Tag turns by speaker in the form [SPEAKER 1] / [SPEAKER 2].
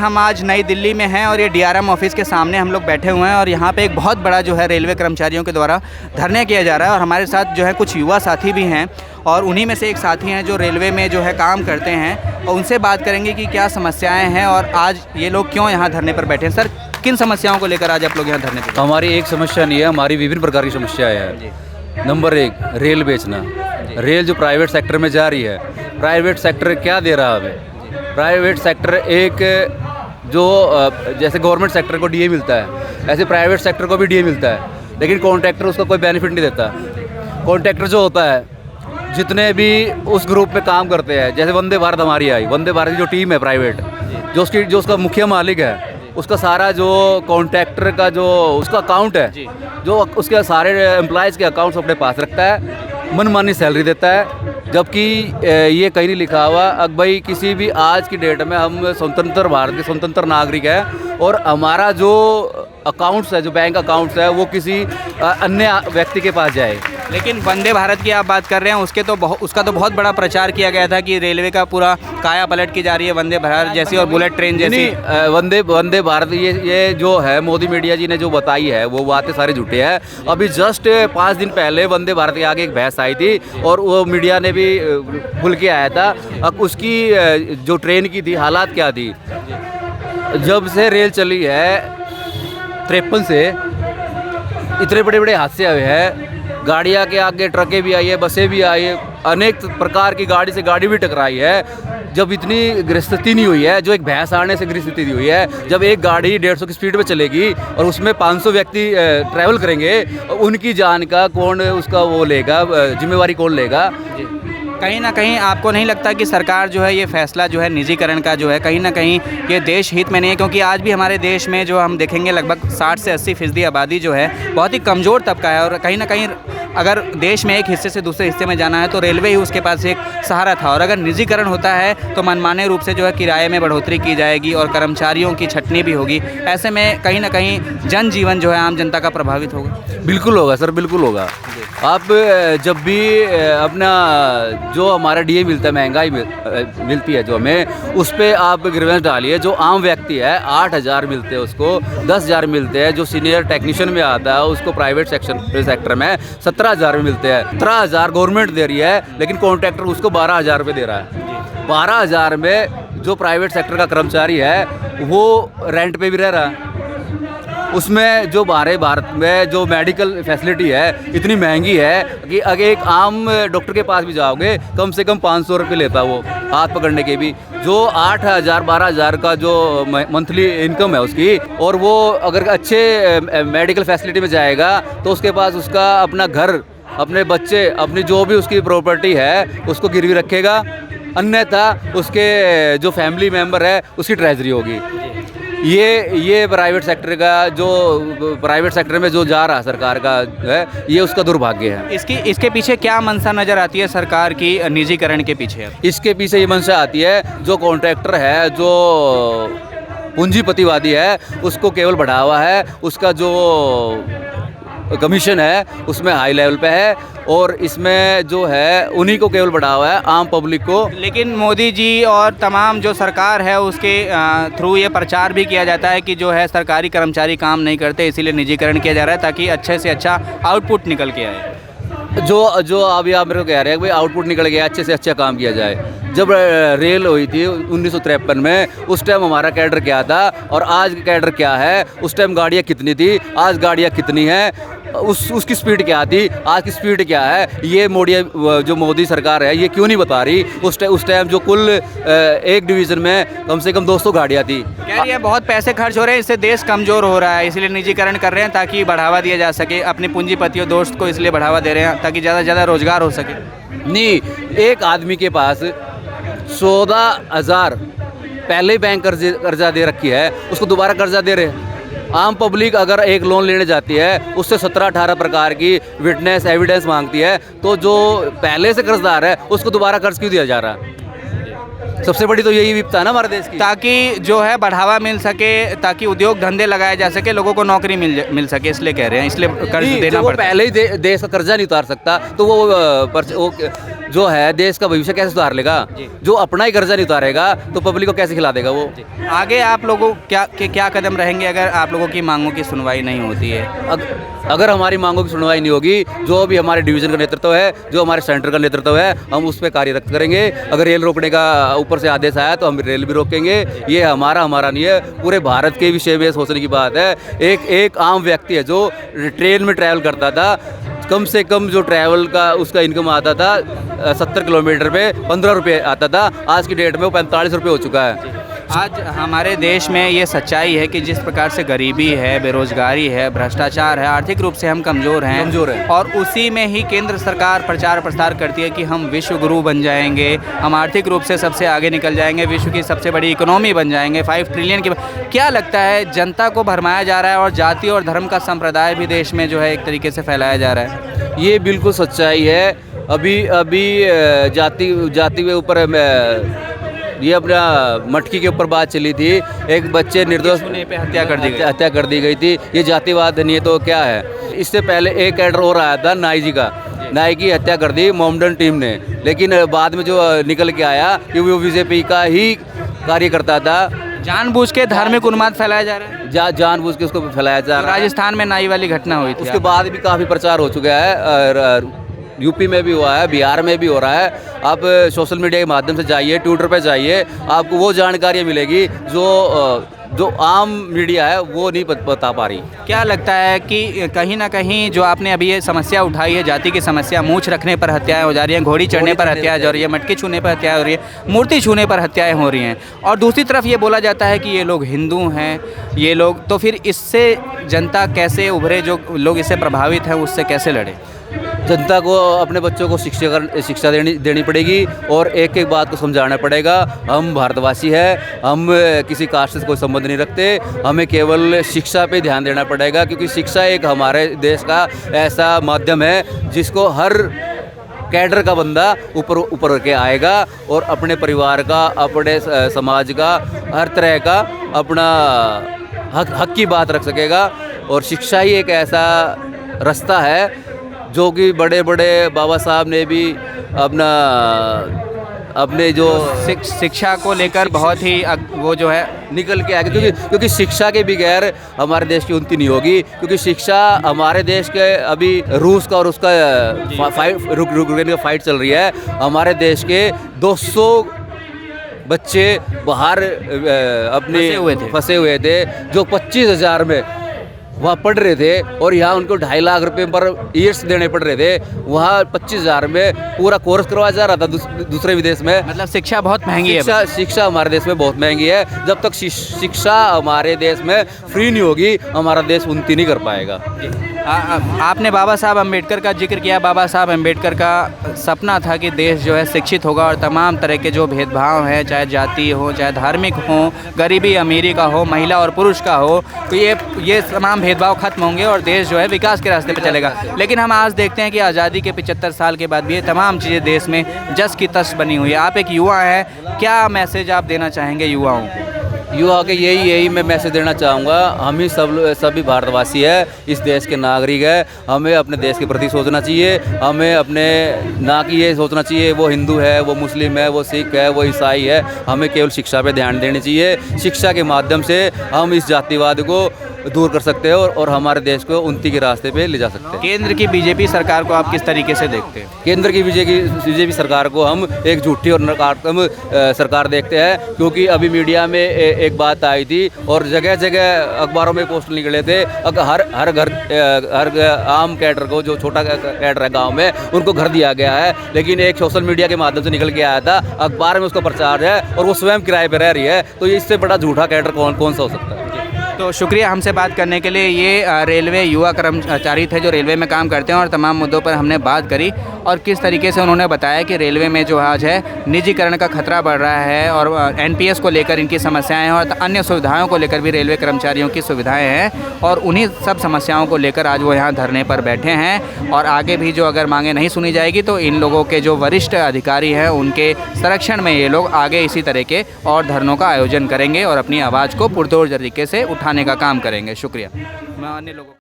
[SPEAKER 1] हम आज नई दिल्ली में हैं और ये डीआरएम ऑफिस के सामने हम लोग बैठे हुए हैं और यहाँ पे एक बहुत बड़ा जो है रेलवे कर्मचारियों के द्वारा धरने किया जा रहा है और हमारे साथ जो है कुछ युवा साथी भी हैं और उन्हीं में से एक साथी हैं जो रेलवे में जो है काम करते हैं और उनसे बात करेंगे कि क्या समस्याएं हैं और आज ये लोग क्यों यहाँ धरने पर बैठे हैं। सर, किन समस्याओं को लेकर आज आप लोग यहाँ धरने पर?
[SPEAKER 2] हमारी एक समस्या नहीं है, हमारी विभिन्न प्रकार की समस्याएं हैं। नंबर 1, रेल बेचना। रेल जो प्राइवेट सेक्टर में जा रही है, प्राइवेट सेक्टर क्या दे रहा है हमें? प्राइवेट सेक्टर एक जो जैसे गवर्नमेंट सेक्टर को डीए मिलता है, ऐसे प्राइवेट सेक्टर को भी डीए मिलता है, लेकिन कॉन्ट्रैक्टर उसका कोई बेनिफिट नहीं देता। कॉन्ट्रैक्टर जो होता है, जितने भी उस ग्रुप में काम करते हैं, जैसे वंदे भारत हमारी आई, वंदे भारत की जो टीम है प्राइवेट, जो उसका मुखिया मालिक है, उसका सारा जो कॉन्ट्रैक्टर का जो उसका अकाउंट है, जो उसके सारे एम्प्लॉयज़ के अकाउंट्स अपने पास रखता है, मनमानी सैलरी देता है। जबकि ये कहीं नहीं लिखा हुआ अब भाई किसी भी आज की डेट में हम स्वतंत्र भारत के स्वतंत्र नागरिक हैं और हमारा जो अकाउंट्स है, जो बैंक अकाउंट्स है, वो किसी अन्य व्यक्ति के पास जाए।
[SPEAKER 1] लेकिन वंदे भारत की आप बात कर रहे हैं, उसका तो बहुत बड़ा प्रचार किया गया था कि रेलवे का पूरा काया पलट की जा रही है वंदे भारत जैसी और बुलेट ट्रेन जैसी।
[SPEAKER 2] वंदे भारत ये जो है मोदी मीडिया जी ने जो बताई है वो बातें सारी झूठे हैं। अभी जस्ट 5 दिन पहले वंदे भारत के आगे एक बहस आई थी और वो मीडिया ने भी खुल के आया था। अब उसकी जो ट्रेन की थी हालात क्या थी, जब से रेल चली है 53 से इतने बड़े बड़े हादसे हुए हैं। गाड़ियाँ के आगे ट्रकें भी आई है, बसें भी आई है, अनेक प्रकार की गाड़ी से गाड़ी भी टकराई है। जब इतनी गिरफ्तारी नहीं हुई है, जो एक भैंस आने से गिरफ्तारी हुई है, जब एक गाड़ी 150 की स्पीड में चलेगी और उसमें 500 व्यक्ति ट्रैवल करेंगे, उनकी जान का कौन उसका वो लेगा, जिम्मेवारी कौन लेगा?
[SPEAKER 1] कहीं ना कहीं आपको नहीं लगता कि सरकार जो है ये फैसला जो है निजीकरण का जो है कहीं ना कहीं ये देश हित में नहीं है? क्योंकि आज भी हमारे देश में जो हम देखेंगे लगभग 60 से 80% आबादी जो है बहुत ही कमज़ोर तबका है और कहीं ना कहीं अगर देश में एक हिस्से से दूसरे हिस्से में जाना है तो रेलवे ही उसके पास एक सहारा था और अगर निजीकरण होता है तो मनमाने रूप से जो है किराए में बढ़ोतरी की जाएगी और कर्मचारियों की छटनी भी होगी। ऐसे में कहीं ना कहीं जनजीवन जो है आम जनता का प्रभावित होगा।
[SPEAKER 2] बिल्कुल होगा सर, बिल्कुल होगा। आप जब भी अपना जो हमारा डीए मिलता है, महंगाई मिलती है जो हमें, उस पर आप ग्रीवेंस डालिए। जो आम व्यक्ति है 8,000 मिलते हैं, उसको 10,000 मिलते हैं। जो सीनियर टेक्नीशियन में आता है उसको प्राइवेट सेक्टर में 17,000 में मिलते हैं। 17,000 गवर्नमेंट दे रही है, लेकिन कॉन्ट्रैक्टर उसको 12,000 रुपये दे रहा है। 12,000 में जो प्राइवेट सेक्टर का कर्मचारी है वो रेंट पे भी रह रहा है। उसमें जो भारत में जो मेडिकल फैसिलिटी है इतनी महंगी है कि अगर एक आम डॉक्टर के पास भी जाओगे कम से कम 500 रुपये लेता वो हाथ पकड़ने के भी। जो 8,000 12,000 का जो मंथली इनकम है उसकी, और वो अगर अच्छे मेडिकल फैसिलिटी में जाएगा तो उसके पास उसका अपना घर, अपने बच्चे, अपनी जो भी उसकी प्रॉपर्टी है उसको गिरवी रखेगा, अन्यथा उसके जो फैमिली मेम्बर है उसकी ट्रेजरी होगी। ये प्राइवेट सेक्टर का जो प्राइवेट सेक्टर में जो जा रहा सरकार का है, ये उसका दुर्भाग्य है।
[SPEAKER 1] इसके पीछे क्या मंशा नज़र आती है सरकार की निजीकरण के पीछे?
[SPEAKER 2] इसके पीछे ये मंशा आती है, जो कॉन्ट्रैक्टर है, जो पूंजीपतिवादी है, उसको केवल बढ़ावा है, उसका जो कमीशन है उसमें हाई लेवल पे है और इसमें जो है उन्हीं को केवल बढ़ावा है, आम पब्लिक को।
[SPEAKER 1] लेकिन मोदी जी और तमाम जो सरकार है उसके थ्रू ये प्रचार भी किया जाता है कि जो है सरकारी कर्मचारी काम नहीं करते, इसीलिए निजीकरण किया जा रहा है ताकि अच्छे से अच्छा आउटपुट निकल के आए।
[SPEAKER 2] जो अभी आप मेरे को कह रहे हैं भाई आउटपुट निकल गया, अच्छे से अच्छा काम किया जाए। जब रेल हुई थी 1953 में, उस टाइम हमारा कैडर क्या था और आज कैडर क्या है? उस टाइम गाड़ियाँ कितनी थी, आज गाड़ियाँ कितनी हैं, उसकी स्पीड क्या थी, आज की स्पीड क्या है? ये जो मोदी सरकार है ये क्यों नहीं बता रही? उस टाइम जो कुल एक डिवीज़न में कम से कम 200 गाड़ियाँ थी।
[SPEAKER 1] कह रही है बहुत पैसे खर्च हो रहे हैं, इससे देश कमज़ोर हो रहा है, इसलिए निजीकरण कर रहे हैं ताकि बढ़ावा दिया जा सके। अपने पूंजीपतियों दोस्त को इसलिए बढ़ावा दे रहे हैं ताकि ज़्यादा से ज़्यादा रोज़गार हो सके।
[SPEAKER 2] नहीं, एक आदमी के पास 14,000 पहले ही बैंक कर्जा दे रखी है, उसको दोबारा कर्जा दे रहे हैं। आम पब्लिक अगर एक लोन लेने जाती है उससे 17-18 प्रकार की विटनेस एविडेंस मांगती है, तो जो पहले से कर्जदार है उसको दोबारा कर्ज क्यों दिया जा रहा है? सबसे बड़ी तो यही विपत्ता है ना हमारे देश की।
[SPEAKER 1] ताकि जो है बढ़ावा मिल सके, ताकि उद्योग धंधे लगाए जा सके, लोगों को नौकरी मिल सके, इसलिए कह रहे हैं, इसलिए कर्ज देना पड़ता है।
[SPEAKER 2] पहले ही देश का कर्जा नहीं उतार सकता तो वो जो है देश का भविष्य कैसे सुधार लेगा? जो अपना ही कर्जा नहीं उतारेगा तो पब्लिक को कैसे खिला देगा वो?
[SPEAKER 1] आगे आप लोगों क्या कदम रहेंगे अगर आप लोगों की मांगों की सुनवाई नहीं होती है?
[SPEAKER 2] अगर हमारी मांगों की सुनवाई नहीं होगी, जो भी हमारे डिवीज़न का नेतृत्व है, जो हमारे सेंटर का नेतृत्व है, हम उस पर कार्यरत करेंगे। अगर रेल रोकने का ऊपर से आदेश आया तो हम रेल भी रोकेंगे। ये हमारा नहीं है, पूरे भारत के विषय में सोचने की बात है। एक आम व्यक्ति है जो ट्रेन में ट्रैवल करता था, कम से कम जो ट्रैवल का उसका इनकम आता था 70 किलोमीटर पे 15 रुपये आता था, आज की डेट में वो 45 रुपये हो चुका है।
[SPEAKER 1] आज हमारे देश में ये सच्चाई है कि जिस प्रकार से गरीबी है, बेरोजगारी है, भ्रष्टाचार है, आर्थिक रूप से हम कमज़ोर हैं और उसी में ही केंद्र सरकार प्रचार प्रसार करती है कि हम विश्व गुरु बन जाएंगे, हम आर्थिक रूप से सबसे आगे निकल जाएंगे, विश्व की सबसे बड़ी इकोनॉमी बन जाएंगे, 5 ट्रिलियन की। क्या लगता है जनता को भरमाया जा रहा है और जाति और धर्म का संप्रदाय भी देश में जो है एक तरीके से फैलाया जा रहा है?
[SPEAKER 2] ये बिल्कुल सच्चाई है। अभी जाति के ऊपर ये अपना मटकी के ऊपर बात चली थी, एक बच्चे निर्दोष
[SPEAKER 1] होने पे हत्या
[SPEAKER 2] कर दी गई थी। ये जातिवाद नहीं है तो क्या है? इससे पहले एक कैडर और आया था नाई जी का, नाई की हत्या कर दी मोमडन टीम ने, लेकिन बाद में जो निकल के आया कि वो बीजेपी का ही कार्यकर्ता था।
[SPEAKER 1] जानबूझ के धार्मिक उन्माद फैलाया जा रहा है,
[SPEAKER 2] जानबूझ के उसको फैलाया जा रहा है।
[SPEAKER 1] राजस्थान में नाई वाली घटना हुई थी,
[SPEAKER 2] उसके बाद भी काफ़ी प्रचार हो चुका है और यूपी में भी हुआ है, बिहार में भी हो रहा है। आप सोशल मीडिया के माध्यम से जाइए, ट्विटर पे जाइए, आपको वो जानकारी मिलेगी जो आम मीडिया है वो नहीं बता पा रही।
[SPEAKER 1] क्या लगता है कि कहीं ना कहीं जो आपने अभी ये समस्या उठाई है, जाति की समस्या, मूंछ रखने पर हत्याएं हो जा रही हैं, घोड़ी चढ़ने पर हत्याएं हो रही है, मटकी छूने पर हत्याएं हो रही है, मूर्ति छूने पर हत्याएं हो रही हैं, और दूसरी तरफ ये बोला जाता है कि ये लोग हिंदू हैं, ये लोग, तो फिर इससे जनता कैसे उभरे? जो लोग इससे प्रभावित हैं उससे कैसे लड़े?
[SPEAKER 2] जनता को अपने बच्चों को शिक्षा देनी पड़ेगी और एक एक बात को समझाना पड़ेगा। हम भारतवासी हैं, हम किसी कास्ट से कोई संबंध नहीं रखते, हमें केवल शिक्षा पे ध्यान देना पड़ेगा, क्योंकि शिक्षा एक हमारे देश का ऐसा माध्यम है जिसको हर कैडर का बंदा ऊपर के आएगा और अपने परिवार का, अपने समाज का, हर तरह का अपना हक की बात रख सकेगा। और शिक्षा ही एक ऐसा रास्ता है जो कि बड़े बाबा साहब ने भी अपने जो
[SPEAKER 1] शिक्षा को लेकर बहुत ही वो जो है
[SPEAKER 2] निकल के आगे, क्योंकि शिक्षा के बगैर हमारे देश की उन्नति नहीं होगी। क्योंकि शिक्षा हमारे देश के अभी रूस का और उसका यूक्रेन का फाइट चल रही है। हमारे देश के 200 बच्चे बाहर अपने फंसे हुए थे जो 25,000 में वहाँ पढ़ रहे थे और यहाँ उनको 2.5 लाख रुपए पर ईयर्स देने पड़ रहे थे। वहाँ 25,000 में पूरा कोर्स करवाया जा रहा था दूसरे विदेश में।
[SPEAKER 1] मतलब शिक्षा बहुत महंगी है।
[SPEAKER 2] शिक्षा हमारे देश में बहुत महंगी है। जब तक शिक्षा हमारे देश में फ्री नहीं होगी, हमारा देश उन्नति नहीं कर पाएगा।
[SPEAKER 1] आपने बाबा साहब अम्बेडकर का जिक्र किया। बाबा साहब अम्बेडकर का सपना था कि देश जो है शिक्षित होगा और तमाम तरह के जो भेदभाव हैं, चाहे जाति हो, चाहे धार्मिक हो, गरीबी अमीरी का हो, महिला और पुरुष का हो, तो ये तमाम भेदभाव खत्म होंगे और देश जो है विकास के रास्ते पर चलेगा। लेकिन हम आज देखते हैं कि आज़ादी के 75 साल के बाद भी ये तमाम चीज़ें देश में जस की तस बनी हुई है। आप एक युवा हैं, क्या मैसेज आप देना चाहेंगे युवाओं को?
[SPEAKER 2] युवा के यही मैं मैसेज देना चाहूँगा। हम ही सभी भारतवासी है, इस देश के नागरिक है। हमें अपने देश के प्रति सोचना चाहिए। हमें अपने ना कि ये सोचना चाहिए वो हिंदू है, वो मुस्लिम है, वो सिख है, वो ईसाई है। हमें केवल शिक्षा पे ध्यान देनी चाहिए। शिक्षा के माध्यम से हम इस जातिवाद को दूर कर सकते हैं और हमारे देश को उन्नति के रास्ते पे ले जा सकते हैं।
[SPEAKER 1] केंद्र की बीजेपी सरकार को आप किस तरीके से देखते हैं?
[SPEAKER 2] केंद्र की बीजेपी सरकार को हम एक झूठी और नकारात्मक सरकार देखते हैं, क्योंकि अभी मीडिया में एक बात आई थी और जगह जगह अखबारों में पोस्ट निकले थे। हर आम कैडर को, जो छोटा कैडर है गाँव में, उनको घर दिया गया है। लेकिन एक सोशल मीडिया के माध्यम से निकल के आया था, अखबार में उसका प्रचार है और वो स्वयं किराए पर रह रही है। तो इससे बड़ा झूठा कैडर कौन सा हो सकता है?
[SPEAKER 1] तो शुक्रिया हमसे बात करने के लिए। ये रेलवे युवा कर्मचारी थे जो रेलवे में काम करते हैं और तमाम मुद्दों पर हमने बात करी और किस तरीके से उन्होंने बताया कि रेलवे में जो आज है निजीकरण का खतरा बढ़ रहा है और एनपीएस को लेकर इनकी समस्याएं हैं और अन्य सुविधाओं को लेकर भी रेलवे कर्मचारियों की सुविधाएं हैं और उन्हीं सब समस्याओं को लेकर आज वो यहाँ धरने पर बैठे हैं। और आगे भी जो अगर मांगें नहीं सुनी जाएगी तो इन लोगों के जो वरिष्ठ अधिकारी हैं उनके संरक्षण में ये लोग आगे इसी तरह के और धरनों का आयोजन करेंगे और अपनी आवाज़ को पुरजोर तरीके से उठाने का काम करेंगे। शुक्रिया। मैं अन्य लोगों